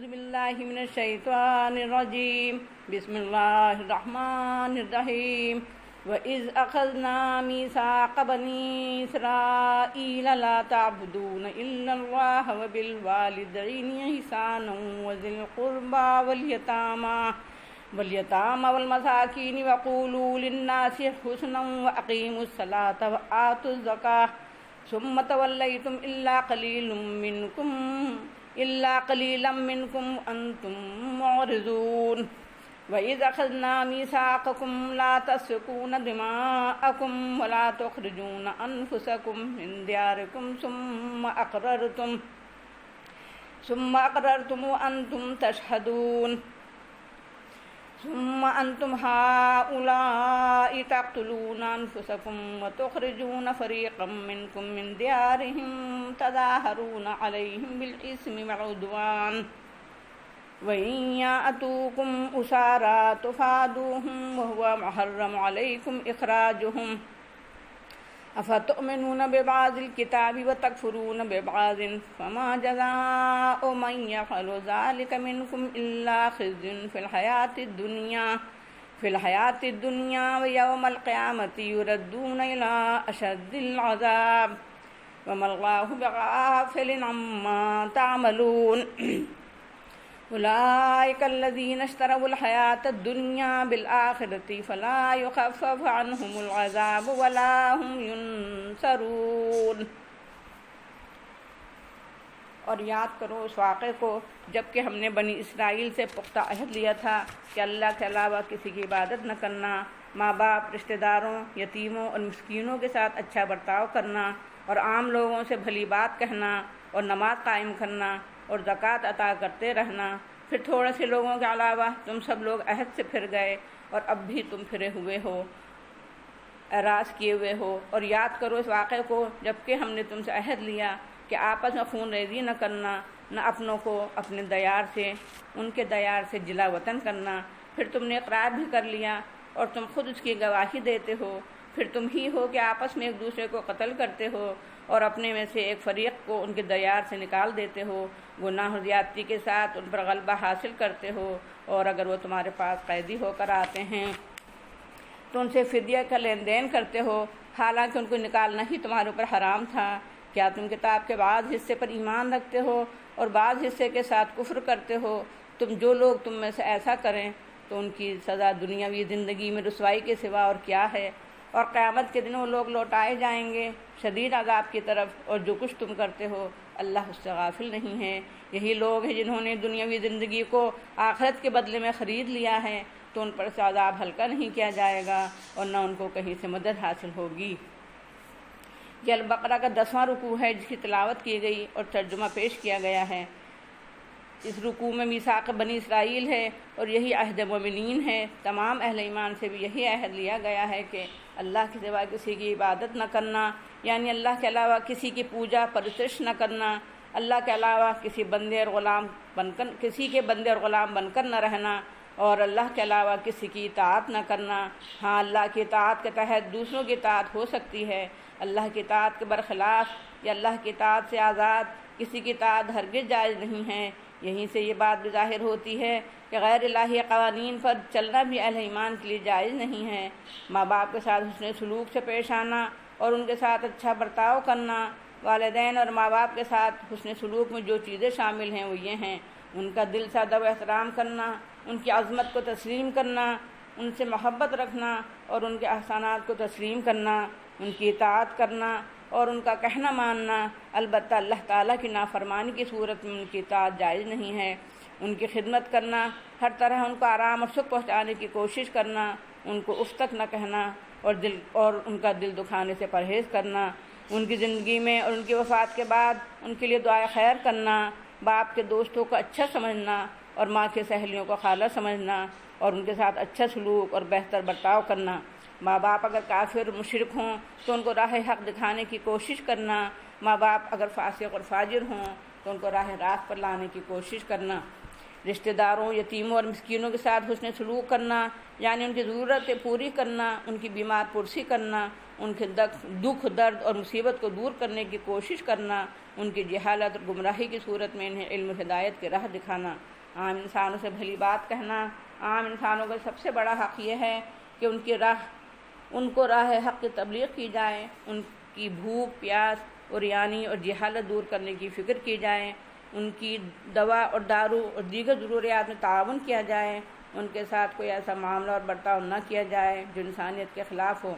باللہ من الشیطان الرجیم بسم اللہ الرحمن الرحیم وَإِذْ أَخَذْنَا مِيثَاقَ بَنِي إِسْرَائِيلَ لَا تَعْبُدُونَ إِلَّا اللَّهَ وَبِالْوَالِدَيْنِ إِحْسَانًا وَذِي الْقُرْبَى وَالْيَتَامَى وَالْمَسَاكِينِ وَقُولُوا لِلنَّاسِ حُسْنًا وَأَقِيمُوا الصَّلَاةَ وَآتُوا الزَّكَاةَ ثُمَّ تَوَلَّيْتُمْ إِلَّا قَلِيلًا مِّنكُمْ وَأَنتُم مُّعْرِضُونَ وَإِذْ أَخَذْنَا مِيثَاقَكُمْ لَا تَسْفِكُونَ دِمَاءَكُمْ وَلَا تُخْرِجُونَ أَنفُسَكُم مِّن دِيَارِكُمْ ثُمَّ أَقْرَرْتُمْ وَأَنتُمْ تَشْهَدُونَ ثم أنتم هؤلاء تقتلون أنفسكم وتخرجون فريقا منكم من ديارهم تظاهرون عليهم بالإثم والعدوان وإن يأتوكم أسارى تفادوهم وهو محرم عليكم إخراجهم أفتؤمنون ببعض الكتاب وتكفرون ببعض فما جزاء من يفعل ذلك منكم إلا خزي في الحياة الدنيا ويوم القيامة يردون إلى أشد العذاب وما الله بغافل عما تعملون أولئك الذين اشتروا الحياة الدنيا بالآخرة فلا يخفف عنهم العذاب ولا هم ينصرون۔ اور یاد کرو اس واقعے کو جب کہ ہم نے بنی اسرائیل سے پختہ عہد لیا تھا کہ اللہ کے علاوہ کسی کی عبادت نہ کرنا، ماں باپ، رشتہ داروں، یتیموں اور مسکینوں کے ساتھ اچھا برتاؤ کرنا اور عام لوگوں سے بھلی بات کہنا اور نماز قائم کرنا اور زکوٰۃ عطا کرتے رہنا۔ پھر تھوڑے سے لوگوں کے علاوہ تم سب لوگ عہد سے پھر گئے اور اب بھی تم پھرے ہوئے ہو، اعراض کیے ہوئے ہو۔ اور یاد کرو اس واقعے کو جب کہ ہم نے تم سے عہد لیا کہ آپس میں خون ریزی نہ کرنا، نہ اپنوں کو اپنے دیار سے ان کے دیار سے جلا وطن کرنا۔ پھر تم نے اقرار بھی کر لیا اور تم خود اس کی گواہی دیتے ہو۔ پھر تم ہی ہو کہ آپس میں ایک دوسرے کو قتل کرتے ہو اور اپنے میں سے ایک فریق کو ان کے دیار سے نکال دیتے ہو، گناہ و زیادتی کے ساتھ ان پر غلبہ حاصل کرتے ہو۔ اور اگر وہ تمہارے پاس قیدی ہو کر آتے ہیں تو ان سے فدیہ کا لین دین کرتے ہو، حالانکہ ان کو نکالنا ہی تمہارے اوپر حرام تھا۔ کیا تم کتاب کے بعض حصے پر ایمان رکھتے ہو اور بعض حصے کے ساتھ کفر کرتے ہو؟ جو لوگ تم میں سے ایسا کریں تو ان کی سزا دنیاوی زندگی میں رسوائی کے سوا اور کیا ہے، اور قیامت کے دن وہ لوگ لوٹائے جائیں گے شدید عذاب کی طرف، اور جو کچھ تم کرتے ہو اللہ اس سے غافل نہیں ہے۔ یہی لوگ ہیں جنہوں نے دنیاوی زندگی کو آخرت کے بدلے میں خرید لیا ہے، تو ان پر سے عذاب ہلکا نہیں کیا جائے گا اور نہ ان کو کہیں سے مدد حاصل ہوگی۔ یہ البقرہ کا 10واں رکوع ہے جس کی تلاوت کی گئی اور ترجمہ پیش کیا گیا ہے۔ اس رکوع میں میثاق بنی اسرائیل ہے اور یہی عہد مومنین ہے۔ تمام اہل ایمان سے بھی یہی عہد لیا گیا ہے کہ اللہ کے سوا کسی کی عبادت نہ کرنا، یعنی اللہ کے علاوہ کسی کی پوجا پرستش نہ کرنا، اللہ کے علاوہ کسی کے بندے اور غلام بن کر نہ رہنا، اور اللہ کے علاوہ کسی کی اطاعت نہ کرنا۔ ہاں، اللہ کی اطاعت کے تحت دوسروں کی اطاعت ہو سکتی ہے، اللہ کی اطاعت کے برخلاف یا اللہ کی اطاعت سے آزاد کسی کی اطاعت ہرگز جائز نہیں ہے۔ یہیں سے یہ بات بھی ظاہر ہوتی ہے کہ غیر الہی قوانین پر چلنا بھی اہل ایمان کے لیے جائز نہیں ہے۔ ماں باپ کے ساتھ حسن سلوک سے پیش آنا اور ان کے ساتھ اچھا برتاؤ کرنا، والدین اور ماں باپ کے ساتھ حسن سلوک میں جو چیزیں شامل ہیں وہ یہ ہیں: ان کا دل سے ادب و احترام کرنا، ان کی عظمت کو تسلیم کرنا، ان سے محبت رکھنا اور ان کے احسانات کو تسلیم کرنا، ان کی اطاعت کرنا اور ان کا کہنا ماننا۔ البتہ اللہ تعالیٰ کی نافرمانی کی صورت میں ان کی اطاعت جائز نہیں ہے۔ ان کی خدمت کرنا، ہر طرح ان کو آرام اور سکھ پہنچانے کی کوشش کرنا، ان کو اف تک نہ کہنا اور ان کا دل دکھانے سے پرہیز کرنا، ان کی زندگی میں اور ان کی وفات کے بعد ان کے لیے دعائے خیر کرنا، باپ کے دوستوں کو اچھا سمجھنا اور ماں کے سہیلیوں کو خالہ سمجھنا اور ان کے ساتھ اچھا سلوک اور بہتر برتاؤ کرنا۔ ماں باپ اگر کافر مشرک ہوں تو ان کو راہ حق دکھانے کی کوشش کرنا، ماں باپ اگر فاسق اور فاجر ہوں تو ان کو راہ راست پر لانے کی کوشش کرنا۔ رشتہ داروں، یتیموں اور مسکینوں کے ساتھ حسن سلوک کرنا، یعنی ان کی ضرورتیں پوری کرنا، ان کی بیمار پرسی کرنا، ان کے دکھ درد اور مصیبت کو دور کرنے کی کوشش کرنا، ان کی جہالت اور گمراہی کی صورت میں انہیں علم و ہدایت کی راہ دکھانا، عام انسانوں سے بھلی بات کہنا۔ عام انسانوں کا سب سے بڑا حق یہ ہے کہ ان کو راہ حق کی تبلیغ کی جائے، ان کی بھوک پیاس اور یعنی اور جہالت دور کرنے کی فکر کی جائے، ان کی دوا اور دارو اور دیگر ضروریات میں تعاون کیا جائے، ان کے ساتھ کوئی ایسا معاملہ اور برتاؤ نہ کیا جائے جو انسانیت کے خلاف ہو۔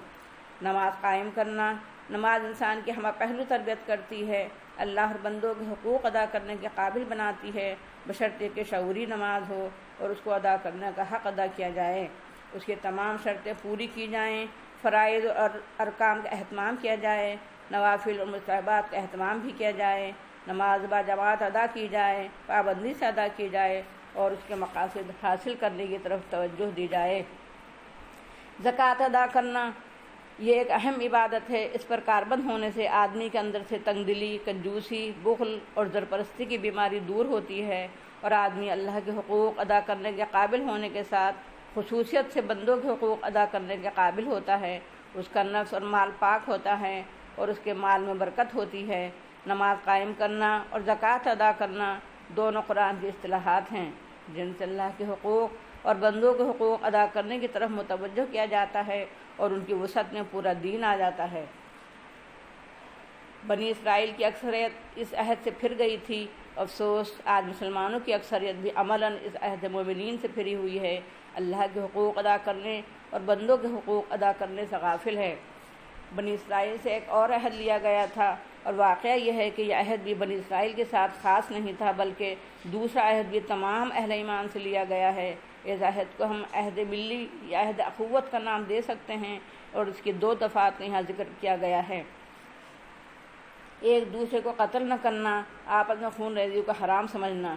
نماز قائم کرنا، نماز انسان کی ہمہ پہلو تربیت کرتی ہے، اللہ اور بندوں کے حقوق ادا کرنے کے قابل بناتی ہے، بشرطے کہ شعوری نماز ہو اور اس کو ادا کرنے کا حق ادا کیا جائے، اس کی تمام شرطیں پوری کی جائیں، فرائض اور ارکان کا اہتمام کیا جائے، نوافل اور مستحبات کا اہتمام بھی کیا جائے، نماز با جماعت ادا کی جائے، پابندی سے ادا کی جائے اور اس کے مقاصد حاصل کرنے کی طرف توجہ دی جائے۔ زکوٰۃ ادا کرنا یہ ایک اہم عبادت ہے، اس پر کاربند ہونے سے آدمی کے اندر سے تنگ دلی، کنجوسی، بخل اور زرپرستی کی بیماری دور ہوتی ہے اور آدمی اللہ کے حقوق ادا کرنے کے قابل ہونے کے ساتھ خصوصیت سے بندوں کے حقوق ادا کرنے کے قابل ہوتا ہے، اس کا نفس اور مال پاک ہوتا ہے اور اس کے مال میں برکت ہوتی ہے۔ نماز قائم کرنا اور زکوٰۃ ادا کرنا دونوں قرآن کی اصطلاحات ہیں جن سے اللہ کے حقوق اور بندوں کے حقوق ادا کرنے کی طرف متوجہ کیا جاتا ہے اور ان کی وسعت میں پورا دین آ جاتا ہے۔ بنی اسرائیل کی اکثریت اس عہد سے پھر گئی تھی، افسوس آج مسلمانوں کی اکثریت بھی عملاً اس عہد مومنین سے پھری ہوئی ہے، اللہ کے حقوق ادا کرنے اور بندوں کے حقوق ادا کرنے سے غافل ہے۔ بنی اسرائیل سے ایک اور عہد لیا گیا تھا، اور واقعہ یہ ہے کہ یہ عہد بھی بنی اسرائیل کے ساتھ خاص نہیں تھا بلکہ دوسرا عہد بھی تمام اہل ایمان سے لیا گیا ہے۔ اس عہد کو ہم عہد ملی یا عہد اخوت کا نام دے سکتے ہیں اور اس کی دو دفعات کا یہاں ذکر کیا گیا ہے۔ ایک دوسرے کو قتل نہ کرنا، آپس میں خون ریزی کو حرام سمجھنا،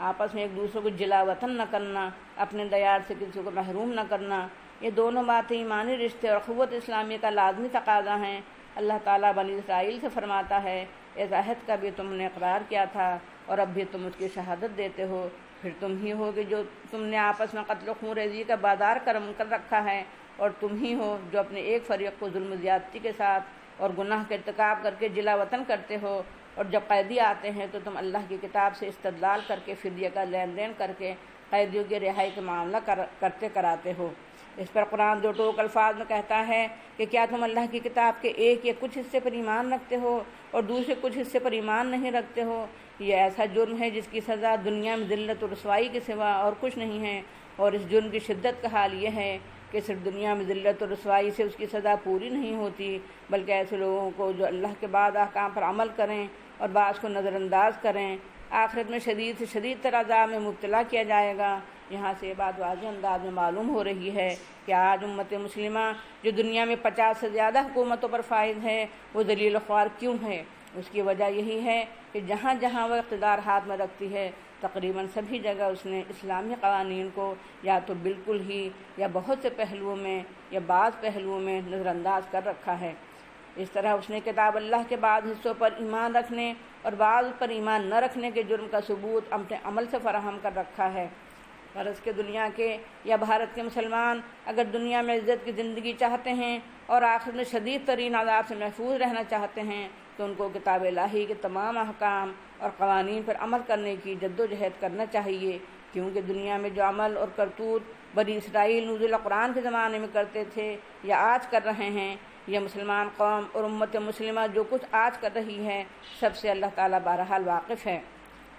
آپس میں ایک دوسرے کو جلا وطن نہ کرنا، اپنے دیار سے کسی کو محروم نہ کرنا، یہ دونوں باتیں ایمانی رشتے اور اخوت اسلامی کا لازمی تقاضا ہیں۔ اللہ تعالیٰ بنی اسرائیل سے فرماتا ہے، اس عہد کا بھی تم نے اقرار کیا تھا اور اب بھی تم اس کی شہادت دیتے ہو، پھر تم ہی ہو کہ جو تم نے آپس میں قتل و خون ریزی کا بازار کرم کر رکھا ہے، اور تم ہی ہو جو اپنے ایک فریق کو ظلم و زیادتی کے ساتھ اور گناہ کا ارتکاب کر کے جلا وطن کرتے ہو، اور جب قیدی آتے ہیں تو تم اللہ کی کتاب سے استدلال کر کے فدیہ کا لین دین کر کے قیدیوں کی رہائی کا معاملہ کراتے ہو۔ اس پر قرآن دو ٹوک الفاظ میں کہتا ہے کہ کیا تم اللہ کی کتاب کے ایک یا کچھ حصے پر ایمان رکھتے ہو اور دوسرے کچھ حصے پر ایمان نہیں رکھتے ہو؟ یہ ایسا جرم ہے جس کی سزا دنیا میں ذلت و رسوائی کے سوا اور کچھ نہیں ہے، اور اس جرم کی شدت کا حال یہ ہے کہ صرف دنیا میں ذلت و رسوائی سے اس کی سزا پوری نہیں ہوتی، بلکہ ایسے لوگوں کو جو اللہ کے بعد احکام پر عمل کریں اور بعض کو نظر انداز کریں، آخرت میں شدید سے شدید تر عذاب میں مبتلا کیا جائے گا۔ یہاں سے یہ بات واضح انداز میں معلوم ہو رہی ہے کہ آج امت مسلمہ جو دنیا میں 50 سے زیادہ حکومتوں پر فائز ہے، وہ ذلیل و خوار کیوں ہے؟ اس کی وجہ یہی ہے کہ جہاں جہاں وہ اقتدار ہاتھ میں رکھتی ہے، تقریباً سبھی جگہ اس نے اسلامی قوانین کو یا تو بالکل ہی یا بہت سے پہلوؤں میں یا بعض پہلوؤں میں نظر انداز کر رکھا ہے۔ اس طرح اس نے کتاب اللہ کے بعض حصوں پر ایمان رکھنے اور بعض پر ایمان نہ رکھنے کے جرم کا ثبوت اپنے عمل سے فراہم کر رکھا ہے۔ غرض کے دنیا کے یا بھارت کے مسلمان اگر دنیا میں عزت کی زندگی چاہتے ہیں اور آخر میں شدید ترین عذاب سے محفوظ رہنا چاہتے ہیں تو ان کو کتاب الہی کے تمام احکام اور قوانین پر عمل کرنے کی جد و جہد کرنا چاہیے، کیونکہ دنیا میں جو عمل اور کرتوت بنی اسرائیل نزول قرآن کے زمانے میں کرتے تھے یا آج کر رہے ہیں، یہ مسلمان قوم اور امت مسلمہ جو کچھ آج کر رہی ہے، سب سے اللہ تعالیٰ بہرحال واقف ہے۔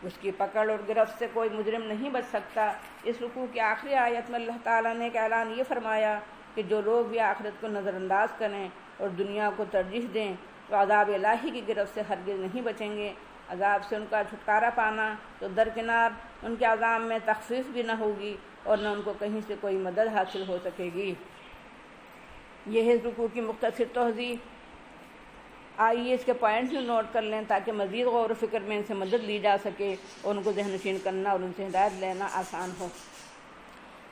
اس کی پکڑ اور گرفت سے کوئی مجرم نہیں بچ سکتا۔ اس رکوع کی آخری آیت میں اللہ تعالیٰ نے ایک اعلان یہ فرمایا کہ جو لوگ بھی آخرت کو نظر انداز کریں اور دنیا کو ترجیح دیں تو عذاب الہی کی گرفت سے ہرگز نہیں بچیں گے۔ عذاب سے ان کا چھٹکارا پانا تو درکنار ان کے عذاب میں تخفیف بھی نہ ہوگی اور نہ ان کو کہیں سے کوئی مدد حاصل ہو سکے گی۔ یہ ہے رکوع کی مختصر توضیح۔ آئیے اس کے پوائنٹس میں نوٹ کر لیں تاکہ مزید غور و فکر میں ان سے مدد لی جا سکے اور ان کو ذہن نشین کرنا اور ان سے ہدایت لینا آسان ہو۔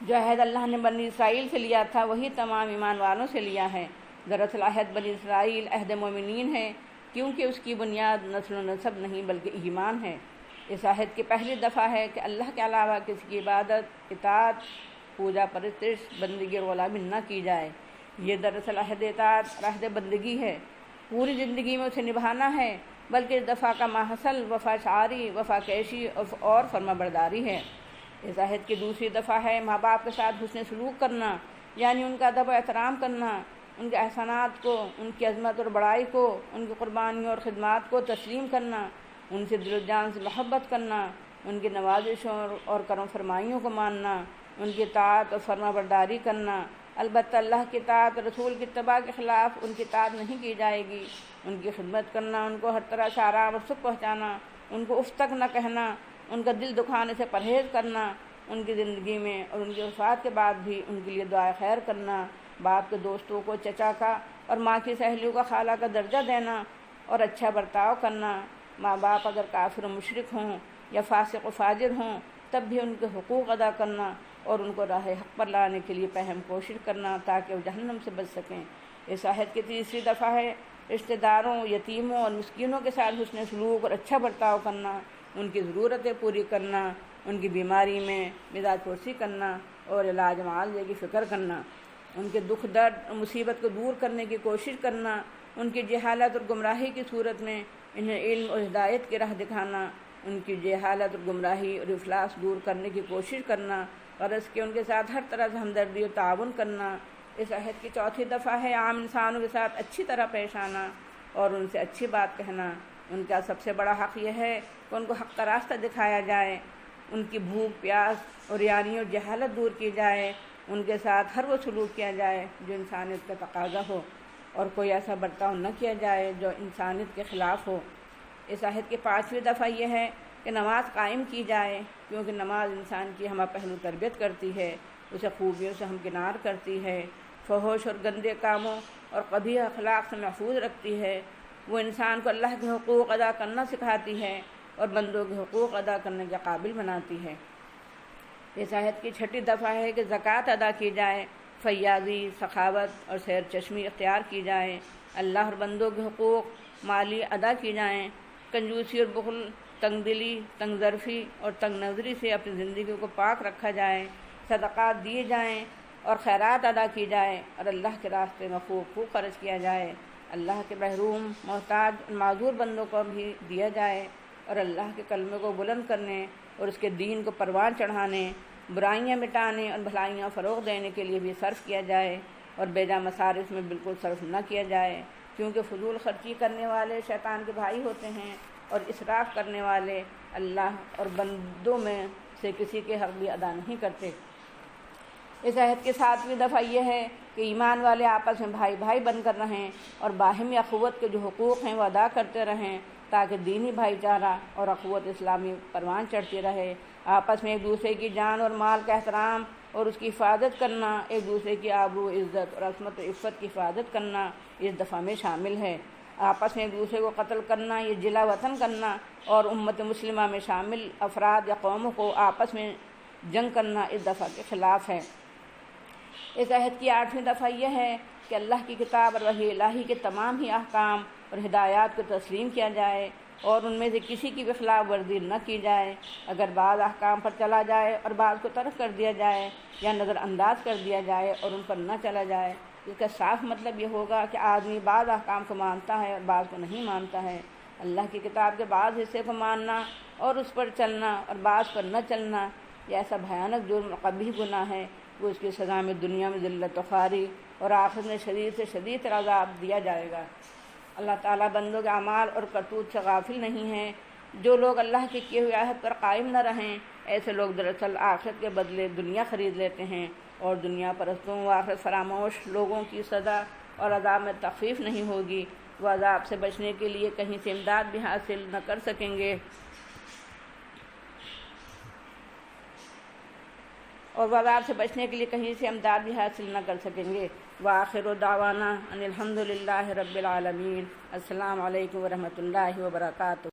جو عہد اللہ نے بنی اسرائیل سے لیا تھا وہی تمام ایمان والوں سے لیا ہے۔ دراصل عہد بنی اسرائیل عہد مومنین ہے، کیونکہ اس کی بنیاد نسل و نسب نہیں بلکہ ایمان ہے۔ اس عہد کی پہلی دفعہ ہے کہ اللہ کے علاوہ کسی کی عبادت، اطاعت، پوجا پرستش، بندگی اور غلامی نہ کی جائے۔ یہ دراصل عہد اطاعت عہد بندگی ہے، پوری زندگی میں اسے نبھانا ہے، بلکہ اس دفعہ کا ماحصل وفا شعاری، وفا کیشی اور فرما برداری ہے۔ اس عہد کی دوسری دفعہ ہے ماں باپ کے ساتھ حسن سلوک کرنا، یعنی ان کا ادب و احترام کرنا، ان کے احسانات کو، ان کی عظمت اور بڑائی کو، ان کی قربانیوں اور خدمات کو تسلیم کرنا، ان سے دل و جان سے محبت کرنا، ان کی نوازشوں اور کرم فرمائیوں کو ماننا، ان کی اطاعت اور فرما برداری کرنا۔ البتہ اللہ کی اطاعت اور رسول کی اتباع کے خلاف ان کی اطاعت نہیں کی جائے گی۔ ان کی خدمت کرنا، ان کو ہر طرح سے آرام اور سکھ پہنچانا، ان کو اف تک نہ کہنا، ان کا دل دکھانے سے پرہیز کرنا، ان کی زندگی میں اور ان کی وفات کے بعد بھی ان کے لیے دعائے خیر کرنا، باپ کے دوستوں کو چچا کا اور ماں کی سہیلیوں کا خالہ کا درجہ دینا اور اچھا برتاؤ کرنا۔ ماں باپ اگر کافر و مشرک ہوں یا فاسق و فاجر ہوں تب بھی ان کے حقوق ادا کرنا اور ان کو راہ حق پر لانے کے لیے پہم کوشش کرنا تاکہ وہ جہنم سے بچ سکیں۔ اس عہد کی تیسری دفعہ ہے رشتہ داروں، یتیموں اور مسکینوں کے ساتھ حسن سلوک اور اچھا برتاؤ کرنا، ان کی ضرورتیں پوری کرنا، ان کی بیماری میں مداد پرسی کرنا اور علاج معالجے کی فکر کرنا، ان کے دکھ درد اور مصیبت کو دور کرنے کی کوشش کرنا، ان کی جہالت اور گمراہی کی صورت میں انہیں علم اور ہدایت کی راہ دکھانا، ان کی جہالت اور گمراہی اور افلاس دور کرنے کی کوشش کرنا، غرض کہ ان کے ساتھ ہر طرح سے ہمدردی اور تعاون کرنا۔ اس عہد کی چوتھی دفعہ ہے عام انسانوں کے ساتھ اچھی طرح پیش آنا اور ان سے اچھی بات کہنا۔ ان کا سب سے بڑا حق یہ ہے کہ ان کو حق کا راستہ دکھایا جائے، ان کی بھوک پیاس اور یاری اور جہالت دور کی جائے، ان کے ساتھ ہر وہ سلوک کیا جائے جو انسانیت کا تقاضا ہو اور کوئی ایسا برتاؤ نہ کیا جائے جو انسانیت کے خلاف ہو۔ اس عہد کی پانچویں دفعہ یہ ہے کہ نماز قائم کی جائے، کیونکہ نماز انسان کی ہمہ پہلو تربیت کرتی ہے، اسے خوبیوں سے ہمکنار کرتی ہے، فحش اور گندے کاموں اور قبیح اخلاق سے محفوظ رکھتی ہے، وہ انسان کو اللہ کے حقوق ادا کرنا سکھاتی ہے اور بندوں کے حقوق ادا کرنے کے قابل بناتی ہے۔ اس عہد کی چھٹی دفعہ ہے کہ زکوٰۃ ادا کی جائے، فیاضی، سخاوت اور سیر چشمی اختیار کی جائے، اللہ اور بندوں کے حقوق مالی ادا کی جائیں، کنجوسی اور بخل، تنگ دلی، تنگ ظرفی اور تنگ نظری سے اپنی زندگی کو پاک رکھا جائے، صدقات دیے جائیں اور خیرات ادا کی جائے اور اللہ کے راستے میں خوب خوب خرچ کیا جائے، اللہ کے محروم، محتاج اور معذور بندوں کو بھی دیا جائے اور اللہ کے کلمے کو بلند کرنے اور اس کے دین کو پروان چڑھانے، برائیاں مٹانے اور بھلائیاں فروغ دینے کے لیے بھی صرف کیا جائے اور بیجا مصارف میں بالکل صرف نہ کیا جائے، کیونکہ فضول خرچی کرنے والے شیطان کے بھائی ہوتے ہیں اور اسراف کرنے والے اللہ اور بندوں میں سے کسی کے حق بھی ادا نہیں کرتے۔ اس عہد کی ساتویں دفعہ یہ ہے کہ ایمان والے آپس میں بھائی بھائی بن کر رہیں اور باہمی اخوت کے جو حقوق ہیں وہ ادا کرتے رہیں تاکہ دینی بھائی چارہ اور اخوت اسلامی پروان چڑھتی رہے، آپس میں ایک دوسرے کی جان اور مال کا احترام اور اس کی حفاظت کرنا، ایک دوسرے کی آبرو، عزت اور عصمت و عفت کی حفاظت کرنا اس دفعہ میں شامل ہے۔ آپس میں ایک دوسرے کو قتل کرنا، یہ جلا وطن کرنا اور امت مسلمہ میں شامل افراد یا قوموں کو آپس میں جنگ کرنا اس دفعہ کے خلاف ہے۔ اس عہد کی آٹھویں دفعہ یہ ہے کہ اللہ کی کتاب اور وحی الہی کے تمام ہی احکام اور ہدایات کو تسلیم کیا جائے اور ان میں سے کسی کی بھی خلاف ورزی نہ کی جائے۔ اگر بعض احکام پر چلا جائے اور بعض کو ترک کر دیا جائے یا نظر انداز کر دیا جائے اور ان پر نہ چلا جائے، اس کا صاف مطلب یہ ہوگا کہ آدمی بعض احکام کو مانتا ہے اور بعض کو نہیں مانتا ہے۔ اللہ کی کتاب کے بعض حصے کو ماننا اور اس پر چلنا اور بعض پر نہ چلنا یہ ایسا بھیانک جرم اور قبیح گناہ ہے، وہ اس کی سزا میں دنیا میں ذلت و خواری اور آخرت میں شدید سے شدید تر عذاب دیا جائے گا۔ اللہ تعالیٰ بندوں کے اعمال اور کرتوت سے غافل نہیں ہے۔ جو لوگ اللہ کے کیے ہوئے عہد پر قائم نہ رہیں، ایسے لوگ دراصل آخرت کے بدلے دنیا خرید لیتے ہیں اور دنیا پرستوں و آخرت فراموش لوگوں کی سزا اور عذاب میں تخفیف نہیں ہوگی، وہ عذاب سے بچنے کے لیے کہیں سے امداد بھی حاصل نہ کر سکیں گے وآخر دعوانا ان الحمد للہ رب العالمین۔ السلام علیکم ورحمۃ اللہ وبرکاتہ۔